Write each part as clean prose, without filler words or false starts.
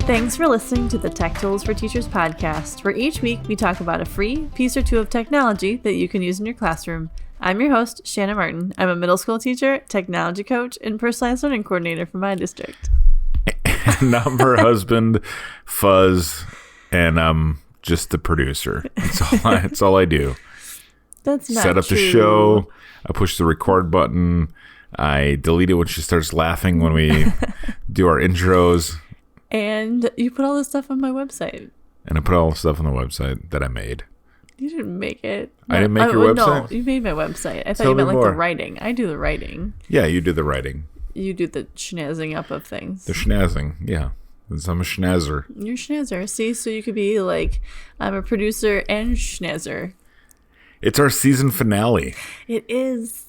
Thanks for listening to the Tech Tools for Teachers podcast, where each week we talk about a free piece or two of technology that you can use in your classroom. I'm your host, Shanna Martin. I'm a middle school teacher, technology coach, and personalized learning coordinator for my district. And I'm her husband, Fuzz, and I'm just the producer. That's all I do. That's not Set up true. the show. I push the record button. I delete it when she starts laughing when we do our intros. And you put all this stuff on my website. And I put all the stuff on the website that I made. You didn't make it. I didn't make your website? No, you made my website. I thought Tell you meant me like the more. writing. I do the writing. Yeah, you do the writing. You do the schnazzing up of things. The schnazzing, yeah. 'Cause I'm a schnazzer. You're schnazzer. See, so you could be like, I'm a producer and schnazzer. It's our season finale. It is.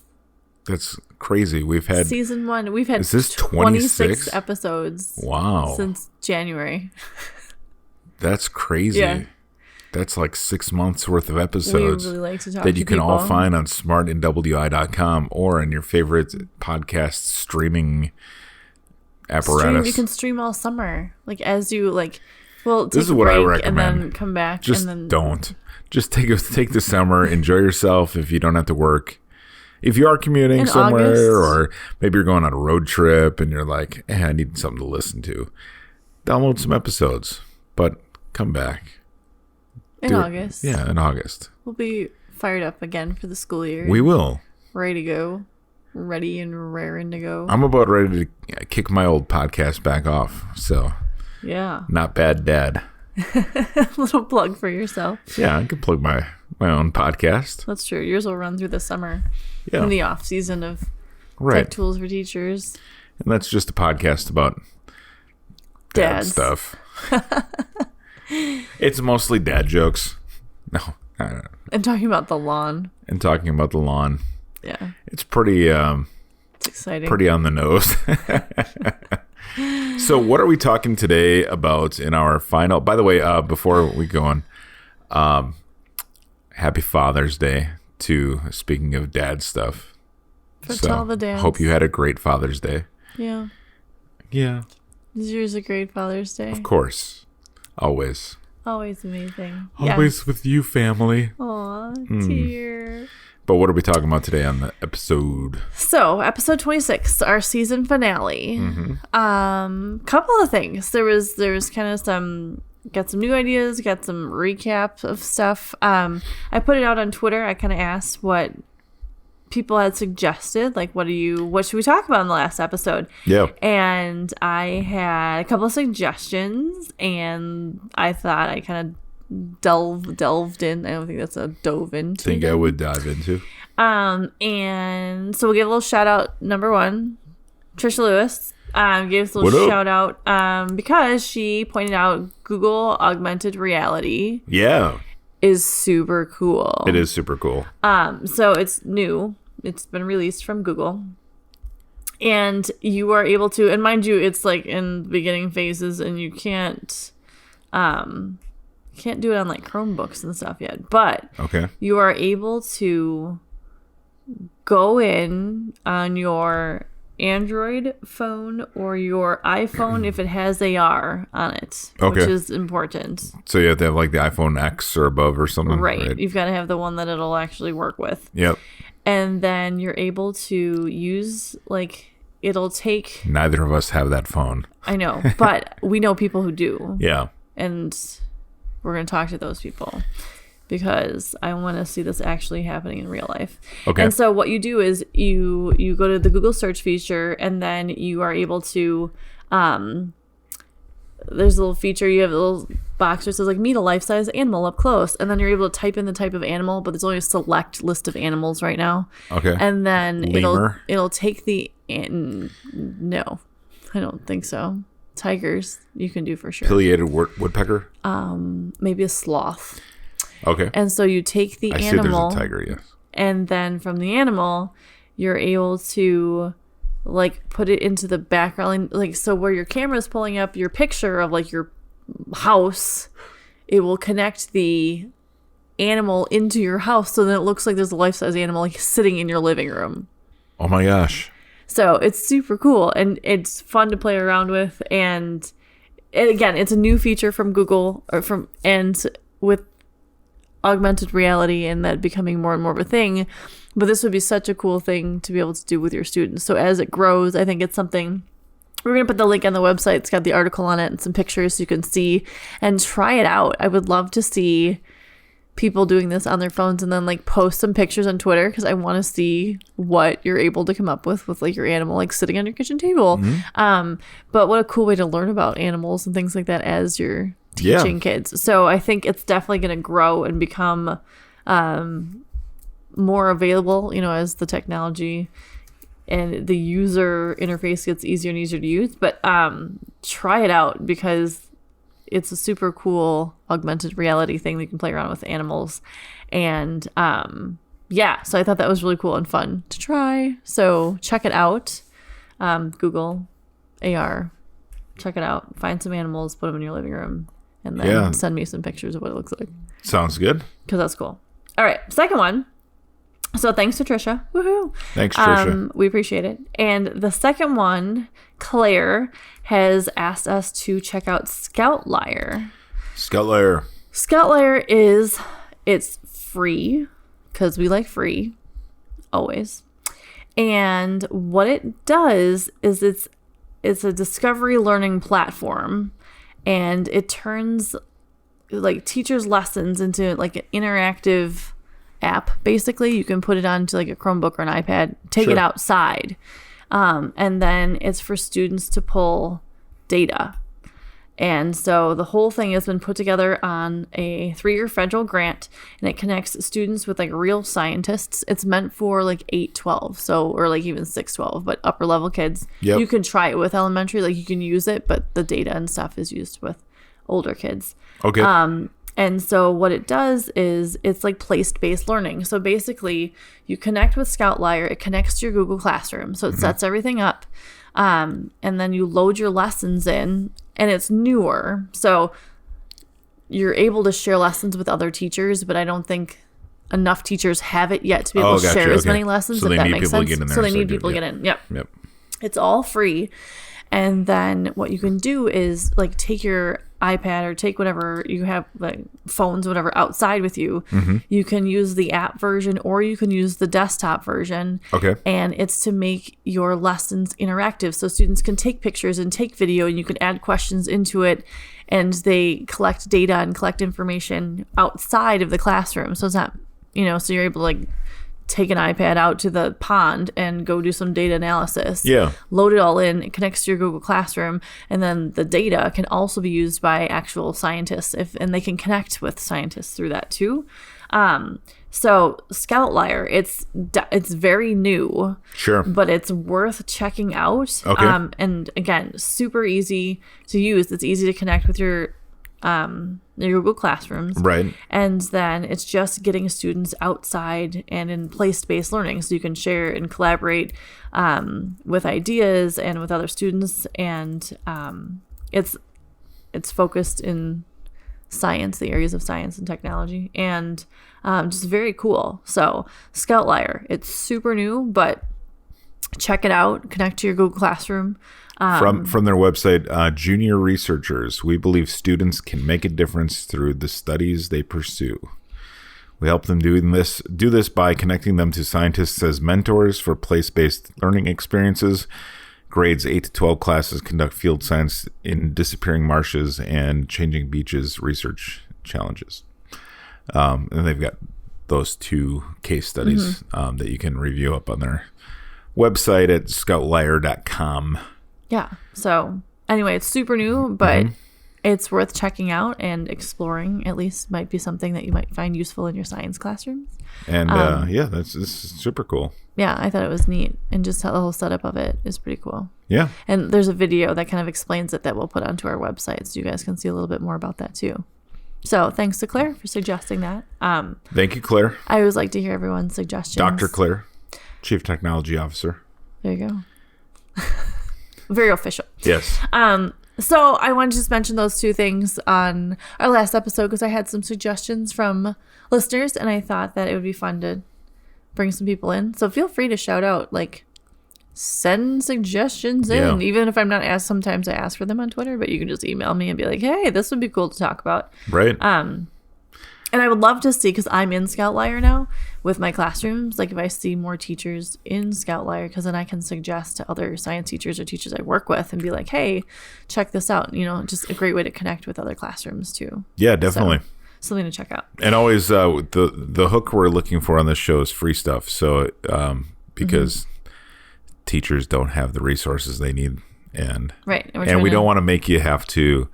That's crazy. We've had Season 1. We've had Is this 26 episodes. Wow. Since January. That's crazy. Yeah. That's like 6 months worth of episodes We really like to talk that to you can people. all find on smartandwi.com or in your favorite podcast streaming apparatus. You can stream all summer. Like as you like, well, take This is a what I break and recommend. then come back. Just and then don't. Just take the summer, enjoy yourself if you don't have to work. If you are commuting In somewhere August. or maybe you're going on a road trip and you're like, I need something to listen to, download some episodes, but come back. in Do it. August. Yeah, in August. We'll be fired up again for the school year. We will. Ready to go. Ready and raring to go. I'm about ready to kick my old podcast back off. So, Yeah. not bad, Dad. Little plug for yourself. Yeah, I can plug my own podcast. That's true. Yours will run through the summer. Yeah, In the off season of right. Tech Tools for Teachers. And that's just a podcast about dad Dads. stuff. It's mostly dad jokes. No, I don't know. And talking about the lawn. And talking about the lawn. Yeah. It's pretty It's exciting. pretty on the nose. So what are we talking today about in our final? By the way, before we go on, happy Father's Day to, speaking of dad stuff. For all the dads. Hope you had a great Father's Day. Yeah. Yeah, Is yours a great Father's Day? of course. Always. Always amazing. Always with you, family. Aw, dear. But what are we talking about today on the episode? So, episode 26, our season finale. Couple of things. There was kind of got some new ideas, got some recap of stuff. I put it out on Twitter. I kind of asked what people had suggested, like what should we talk about in the last episode? Yeah. And I had a couple of suggestions, and I thought I kind of delved in. I don't think that's a dove into. Think I would dive into. And so we'll give a little shout out. Number one, Trisha Lewis gave us a What little up? shout out because she pointed out Google augmented reality Yeah. is super cool. It is super cool. So it's new. It's been released from Google. And you are able to, and mind you, it's like in the beginning phases, and you can't do it on like Chromebooks and stuff yet. But Okay. you are able to go in on your Android phone or your iPhone if it has AR on it, Okay. which is important. So you have to have like the iPhone X or above or something? Right. You've got to have the one that it'll actually work with. Yep. And then you're able to use, like, it'll take, Neither of us have that phone. I know, but we know people who do. Yeah. And we're going to talk to those people because I want to see this actually happening in real life. Okay. And so what you do is you go to the Google search feature, and then you are able to, there's a little feature, you have a little box that says like meet a life-size animal up close, and then you're able to type in the type of animal, but there's only a select list of animals right now. Okay. And then Lemur? it'll take the, no, I don't think so. Tigers you can do for sure. Pileated woodpecker? Maybe a sloth. Okay. And so you take the I see animal, there's a tiger, yes. and then from the animal, you're able to like put it into the background, like so where your camera is pulling up your picture of like your house, it will connect the animal into your house, so then it looks like there's a life-size animal like sitting in your living room. Oh my gosh. So it's super cool, and it's fun to play around with, and and again, it's a new feature from Google and with augmented reality and that becoming more and more of a thing. But this would be such a cool thing to be able to do with your students. So as it grows, I think it's something. We're going to put the link on the website. It's got the article on it and some pictures so you can see and try it out. I would love to see people doing this on their phones and then like post some pictures on Twitter because I want to see what you're able to come up with like your animal like sitting on your kitchen table. But what a cool way to learn about animals and things like that as you're teaching kids. So I think it's definitely going to grow and become more available, as the technology and the user interface gets easier and easier to use. But try it out because it's a super cool augmented reality thing that you can play around with animals. And so I thought that was really cool and fun to try. So check it out. Google AR. Check it out. Find some animals, put them in your living room, and then send me some pictures of what it looks like. Sounds good. Because that's cool. All right. Second one. So thanks to Trisha. Woohoo. Thanks, Trisha. We appreciate it. And the second one, Claire has asked us to check out Scoutlier. Scoutlier it's free because we like free always. And what it does is it's a discovery learning platform, and it turns like teachers' lessons into like an interactive app. Basically, you can put it onto like a Chromebook or an iPad, take it outside, and then it's for students to pull data. And so the whole thing has been put together on a 3-year federal grant, and it connects students with like real scientists. It's meant for like 8-12, or like even 6-12, but upper level kids. You can try it with elementary, like you can use it, but the data and stuff is used with older kids. Okay. And so what it does is it's like place-based learning. So basically you connect with Scoutlier, it connects to your Google Classroom. So it sets everything up. And then you load your lessons in, and it's newer. So you're able to share lessons with other teachers, but I don't think enough teachers have it yet to be able to share as many lessons, if that makes sense. So they need people to get in. Yep. It's all free. And then what you can do is like take your iPad or take whatever you have, like phones, whatever, outside with you. You can use the app version or you can use the desktop version. Okay. And it's to make your lessons interactive. So students can take pictures and take video, and you can add questions into it, and they collect data and collect information outside of the classroom. So it's not, so you're able to like take an iPad out to the pond and go do some data analysis. Load it all in. It connects to your Google Classroom, and then the data can also be used by actual scientists, and they can connect with scientists through that too. So Scoutlier, it's very new. But it's worth checking out. Okay. And again, super easy to use. It's easy to connect with your Google Classrooms. Right. And then it's just getting students outside and in place-based learning, so you can share and collaborate with ideas and with other students. And it's focused in science, the areas of science and technology, and just very cool. So Scoutlier, it's super new, but check it out. Connect to your Google Classroom. From their website, junior researchers, we believe students can make a difference through the studies they pursue. We help them do this by connecting them to scientists as mentors for place-based learning experiences. Grades 8 to 12 classes conduct field science in disappearing marshes and changing beaches research challenges. And they've got those 2 case studies that you can review up on their website at scoutlier.com. Yeah. So anyway, it's super new, but it's worth checking out and exploring. At least might be something that you might find useful in your science classrooms. And this is super cool. Yeah, I thought it was neat, and just how the whole setup of it is pretty cool. Yeah. And there's a video that kind of explains it that we'll put onto our website, so you guys can see a little bit more about that too. So thanks to Claire for suggesting that. Thank you, Claire. I always like to hear everyone's suggestions. Dr. Claire, Chief Technology Officer. There you go. Very official. Yes. So I wanted to just mention those 2 things on our last episode because I had some suggestions from listeners, and I thought that it would be fun to bring some people in. So feel free to shout out like send suggestions in. Even if I'm not asked, sometimes I ask for them on Twitter, but you can just email me and be like, hey, this would be cool to talk about. Right. And I would love to see, because I'm in Scoutlier now with my classrooms, like if I see more teachers in Scoutlier, because then I can suggest to other science teachers or teachers I work with and be like, hey, check this out. You know, just a great way to connect with other classrooms too. Yeah, definitely. So, something to check out. And always the hook we're looking for on this show is free stuff. So because teachers don't have the resources they need, and we don't want to make you have to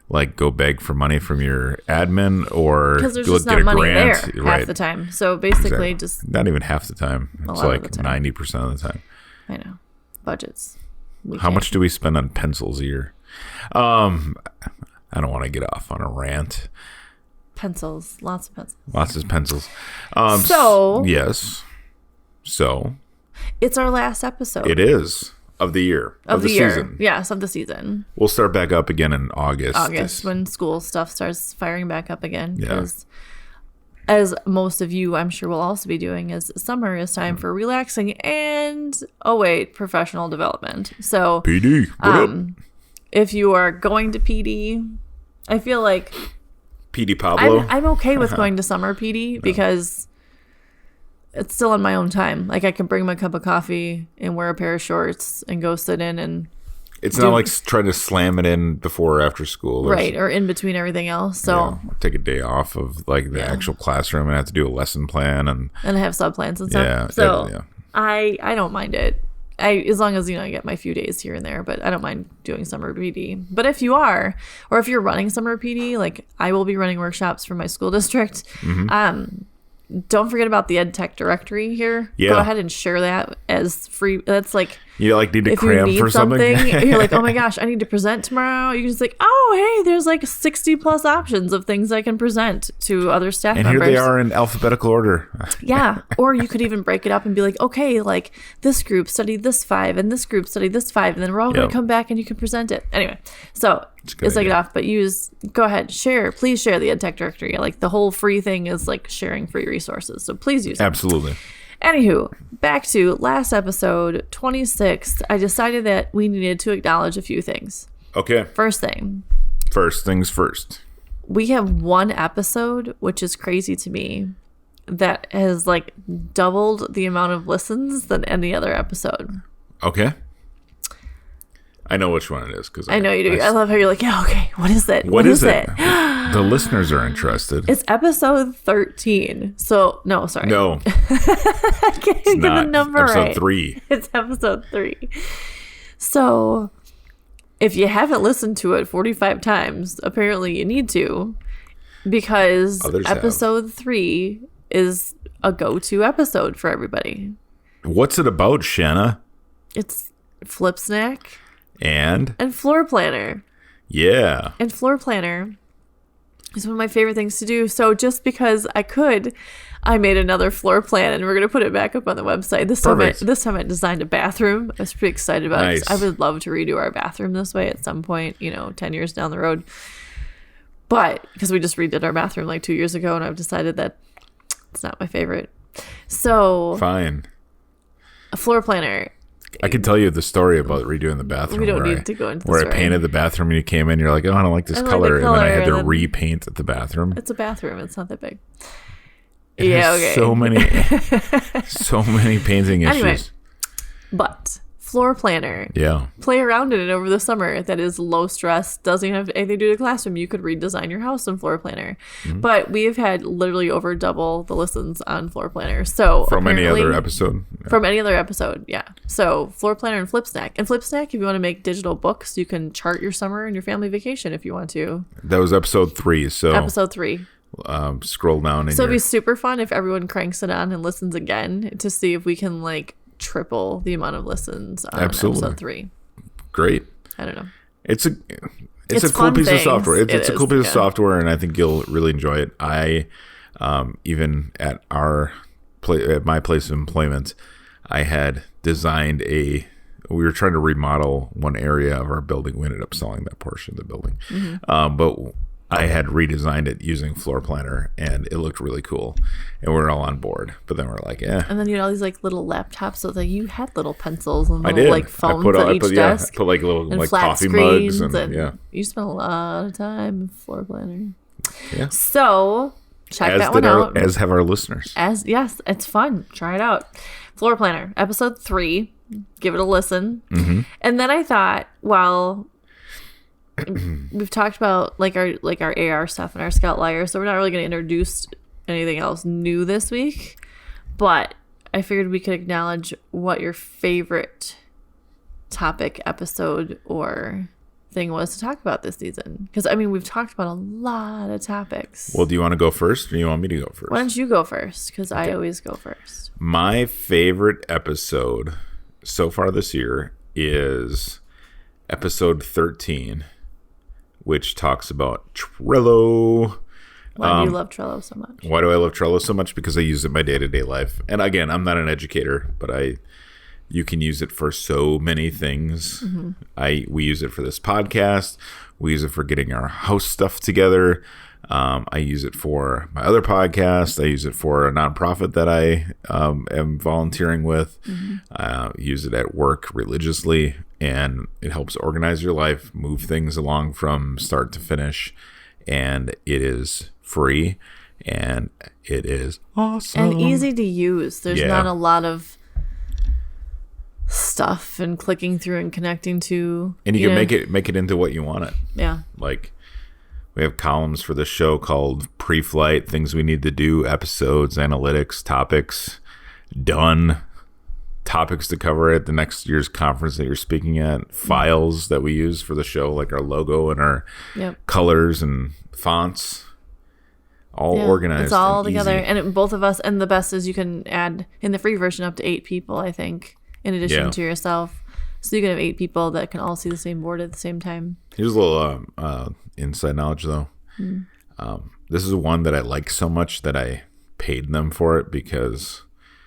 like go beg for money from your admin or because there's just not money grant there half the time. So basically, just not even half the time. It's like 90% of the time. I know budgets. How much do we spend on pencils a year? I don't want to get off on a rant. Pencils, lots of pencils. Lots of pencils. So it's our last episode. It is. Of the year. Of the season. Yes, of the season. We'll start back up again in August. When school stuff starts firing back up again. Because as most of you, I'm sure, will also be doing, is summer is time for relaxing and, professional development. So, PD, what up? If you are going to PD, I feel like PD Pablo. I'm okay with going to summer PD because it's still on my own time. Like I can bring my cup of coffee and wear a pair of shorts and go sit in and it's not like trying to slam it in before or after school. Right, or in between everything else. So take a day off of like the actual classroom and have to do a lesson plan and have sub plans and stuff. Yeah. So I don't mind it. As long as I get my few days here and there, but I don't mind doing summer PD. But if you are, or if you're running summer PD, like I will be running workshops for my school district. Don't forget about the EdTech Directory here. Yeah. Go ahead and share that as free. That's like you like need to if cram you need for something. You're like, oh my gosh, I need to present tomorrow. You can just like, oh hey, there's like 60 plus options of things I can present to other staff members. And here they are in alphabetical order. Yeah. Or you could even break it up and be like, okay, like this group studied this 5 and this group studied this 5, and then we're all going to come back and you can present it. Anyway, so it's like it off, but go ahead, please share the EdTech Directory. Like the whole free thing is like sharing free resources. So please use it. Absolutely. Anywho, back to last episode, 26. I decided that we needed to acknowledge a few things. Okay. First things first. We have one episode, which is crazy to me, that has like doubled the amount of listens than any other episode. Okay. I know which one it is because I know you do. I love how you're like, yeah, okay, what is it? What is it? The listeners are interested. It's episode 13. So, no, sorry. No. I can't get the number episode right. Episode 3. It's episode 3. So, if you haven't listened to it 45 times, apparently you need to, because episode 3 is a go-to episode for everybody. What's it about, Shanna? It's Flip Snack. And Floor Planner. Yeah. And Floor Planner is one of my favorite things to do. So just because I could, I made another floor plan and we're going to put it back up on the website. This time I designed a bathroom. I was pretty excited about it. I would love to redo our bathroom this way at some point, 10 years down the road. But because we just redid our bathroom like 2 years ago and I've decided that it's not my favorite. So fine. A floor planner. I can tell you the story about redoing the bathroom. We don't need to go into where I painted the bathroom and you came in, you're like, oh, I don't like this color. And then I had to repaint the bathroom. It's a bathroom. It's not that big. Okay. So many painting issues. Anyway, but floor planner. Yeah. Play around in it over the summer. That is low stress. Doesn't have anything to do with the classroom. You could redesign your house in floor planner. Mm-hmm. But we have had literally over double the listens on floor planner. So from any other episode? Yeah. From any other episode, yeah. So floor planner and Flip Snack. And Flip Snack, if you want to make digital books, you can chart your summer and your family vacation if you want to. That was episode 3. So episode 3. Scroll down. So it'd be super fun if everyone cranks it on and listens again to see if we can like triple the amount of listens on episode 3. Great. I don't know. It's a cool piece of software. It's a cool piece of software, and I think you'll really enjoy it. I even at my place of employment, I had designed we were trying to remodel one area of our building. We ended up selling that portion of the building. Mm-hmm. But I had redesigned it using Floor Planner, and it looked really cool, and we were all on board. But then we're like, And then you had all these like little laptops, so that you had little pencils and I little did. like phones at each desk. I put like little and like flat coffee mugs, screens, and you spent a lot of time in Floor Planner. Yeah. So check as that one out. As have our listeners. Yes, it's fun. Try it out. Floor Planner, episode 3. Give it a listen. Mm-hmm. And then I thought, well, we've talked about like our AR stuff and our Scout Liar, so we're not really going to introduce anything else new this week. But I figured we could acknowledge what your favorite topic, episode, or thing was to talk about this season. Because, I mean, we've talked about a lot of topics. Well, do you want to go first, or do you want me to go first? Why don't you go first? Because I always go first. My favorite episode so far this year is episode 13, which talks about Trello. Why do you love Trello so much? Why do I love Trello so much? Because I use it in my day-to-day life. And again, I'm not an educator, but you can use it for so many things. Mm-hmm. We use it for this podcast. We use it for getting our house stuff together. I use it for my other podcast. I use it for a nonprofit that I am volunteering with. Mm-hmm. Use it at work religiously, and it helps organize your life, move things along from start to finish. And it is free, and it is awesome and easy to use. There's not a lot of stuff and clicking through and connecting to, and you can make it into what you want it. Yeah, like we have columns for the show called pre-flight, things we need to do, episodes, analytics, topics, done, topics to cover at the next year's conference that you're speaking at, files that we use for the show, like our logo and our colors and fonts, all organized. It's all and together, easy. and both of us. And the best is you can add in the free version up to 8 people, I think, in addition to yourself. So you can have 8 people that can all see the same board at the same time. Here's a little inside knowledge, though. This is one that I like so much that I paid them for it because...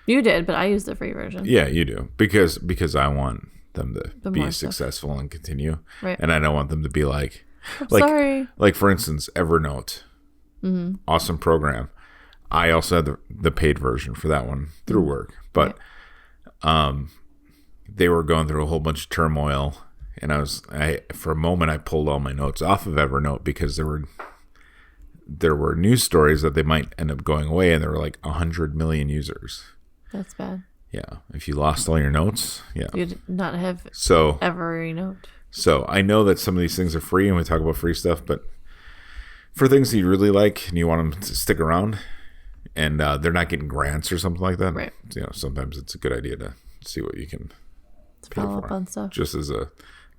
You did, but I used the free version. Yeah, you do. Because I want them to be more successful and continue. Right. And I don't want them to be like... Sorry. Like, for instance, Evernote. Mm-hmm. Awesome program. I also had the paid version for that one through work. But they were going through a whole bunch of turmoil. And for a moment, I pulled all my notes off of Evernote because there were news stories that they might end up going away. And there were like 100 million users. That's bad. Yeah. If you lost all your notes, you'd not have every note. So I know that some of these things are free, and we talk about free stuff, but for things that you really like and you want them to stick around, and they're not getting grants or something like that, right? Sometimes it's a good idea to see what you can follow up on stuff, just as a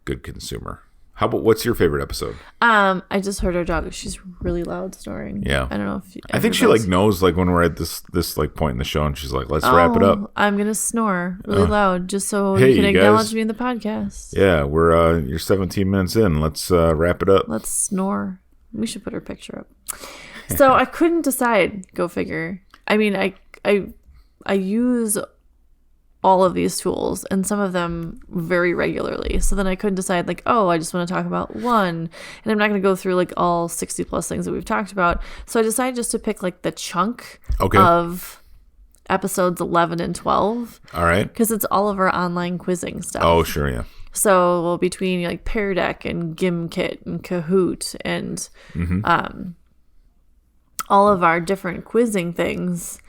good consumer. How about what's your favorite episode? I just heard our dog. She's really loud snoring. Yeah. I don't know if I think she knows when we're at this like point in the show, and she's like, let's wrap it up. I'm gonna snore really loud just so you can acknowledge me in the podcast. Yeah, we're you're 17 minutes in. Let's wrap it up. Let's snore. We should put her picture up. So I couldn't decide. Go figure. I mean, I use all of these tools, and some of them very regularly. So then I couldn't decide, like, I just want to talk about one, and I'm not going to go through like all 60 plus things that we've talked about. So I decided just to pick like the chunk of episodes 11 and 12. All right. Because it's all of our online quizzing stuff. Oh, sure, yeah. So between like Pear Deck and Gimkit and Kahoot and all of our different quizzing things,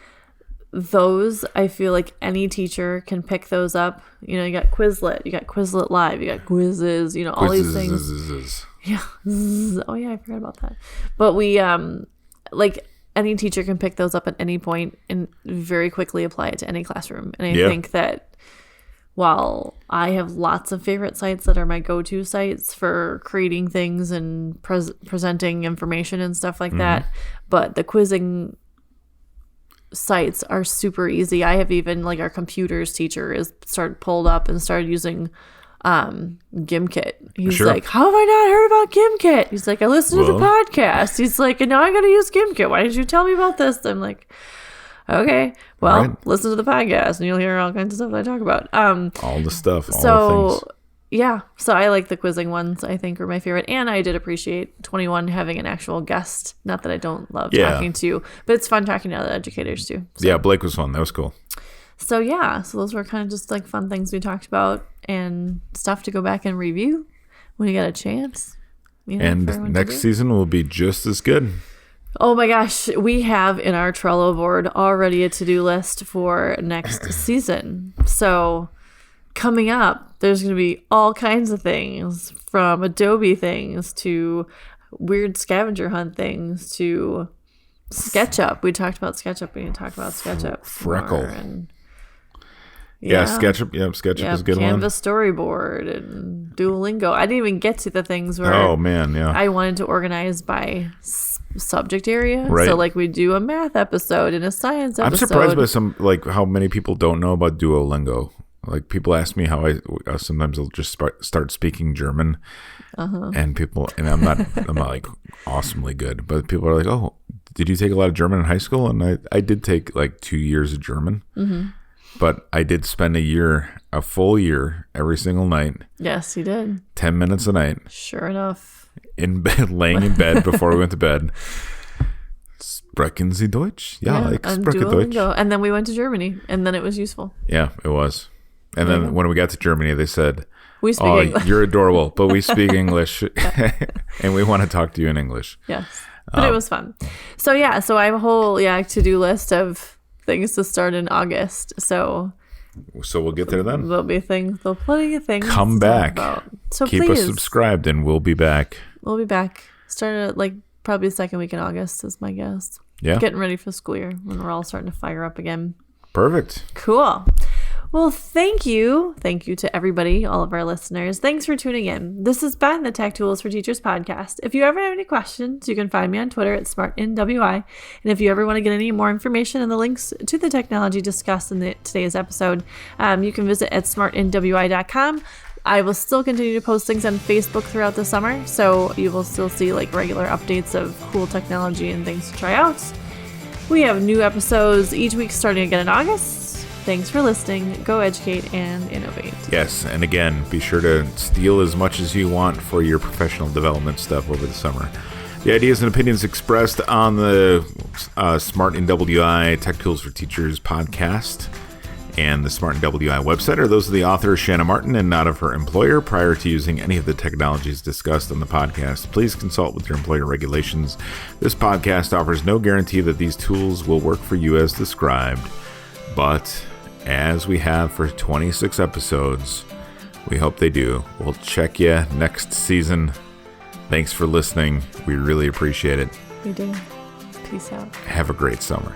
those, I feel like any teacher can pick those up. You got Quizlet, you got Quizlet Live, you got quizzes, all these things. Yeah. Oh yeah, I forgot about that. But we like any teacher can pick those up at any point and very quickly apply it to any classroom. And I think that while I have lots of favorite sites that are my go-to sites for creating things and presenting information and stuff like that, but the quizzing sites are super easy. I have even like our computers teacher is pulled up and started using Gimkit. He's like, how have I not heard about Gimkit? He's like, I listened to the podcast. He's like, and now I gotta use Gimkit. Why didn't you tell me about this? I'm like, okay, well, listen to the podcast and you'll hear all kinds of stuff that I talk about. All the stuff, all the things. Yeah, so I like the quizzing ones, I think, were my favorite. And I did appreciate 21 having an actual guest. Not that I don't love talking to, but it's fun talking to other educators too. So. Yeah, Blake was fun. That was cool. So yeah, so those were kind of just like fun things we talked about and stuff to go back and review when you get a chance. And next season will be just as good. Oh my gosh, we have in our Trello board already a to-do list for next season. So coming up, there's going to be all kinds of things, from Adobe things to weird scavenger hunt things to SketchUp. We talked about SketchUp. We didn't talk about SketchUp. Freckle. Yeah, SketchUp. Yeah, SketchUp is a good one. Canvas storyboard and Duolingo. I didn't even get to the things where I wanted to organize by subject area. Right. So like we do a math episode and a science episode. I'm surprised by how many people don't know about Duolingo. Like people ask me how I sometimes I'll just start speaking German, and I'm not like awesomely good, but people are like, "Oh, did you take a lot of German in high school?" And I did take like 2 years of German, but I did spend a full year, every single night. Yes, you did. 10 minutes a night. Sure enough. In bed, laying in bed before we went to bed. Sprechen Sie Deutsch? Ja, ich spreche Deutsch. And then we went to Germany, and then it was useful. Yeah, it was. And then when we got to Germany, they said, we speak English. You're adorable, but we speak English, and we want to talk to you in English. Yes, but it was fun. So I have a whole to-do list of things to start in August. So we'll get there then. There'll be plenty of things. Come back. So keep us subscribed, and we'll be back. We'll be back. Started at probably the second week in August is my guess. Yeah. Getting ready for school year when we're all starting to fire up again. Perfect. Cool. Well, thank you. Thank you to everybody, all of our listeners. Thanks for tuning in. This has been the Tech Tools for Teachers podcast. If you ever have any questions, you can find me on Twitter at SmartNWI. And if you ever want to get any more information and the links to the technology discussed in today's episode, you can visit at smartnwi.com. I will still continue to post things on Facebook throughout the summer, so you will still see regular updates of cool technology and things to try out. We have new episodes each week starting again in August. Thanks for listening. Go educate and innovate. Yes, and again, be sure to steal as much as you want for your professional development stuff over the summer. The ideas and opinions expressed on the Smart NWI Tech Tools for Teachers podcast and the Smart NWI website are those of the author, Shanna Martin, and not of her employer. Prior to using any of the technologies discussed on the podcast, please consult with your employer regulations. This podcast offers no guarantee that these tools will work for you as described, but as we have for 26 episodes, we hope they do. We'll check you next season. Thanks for listening. We really appreciate it. We do. Peace out. Have a great summer.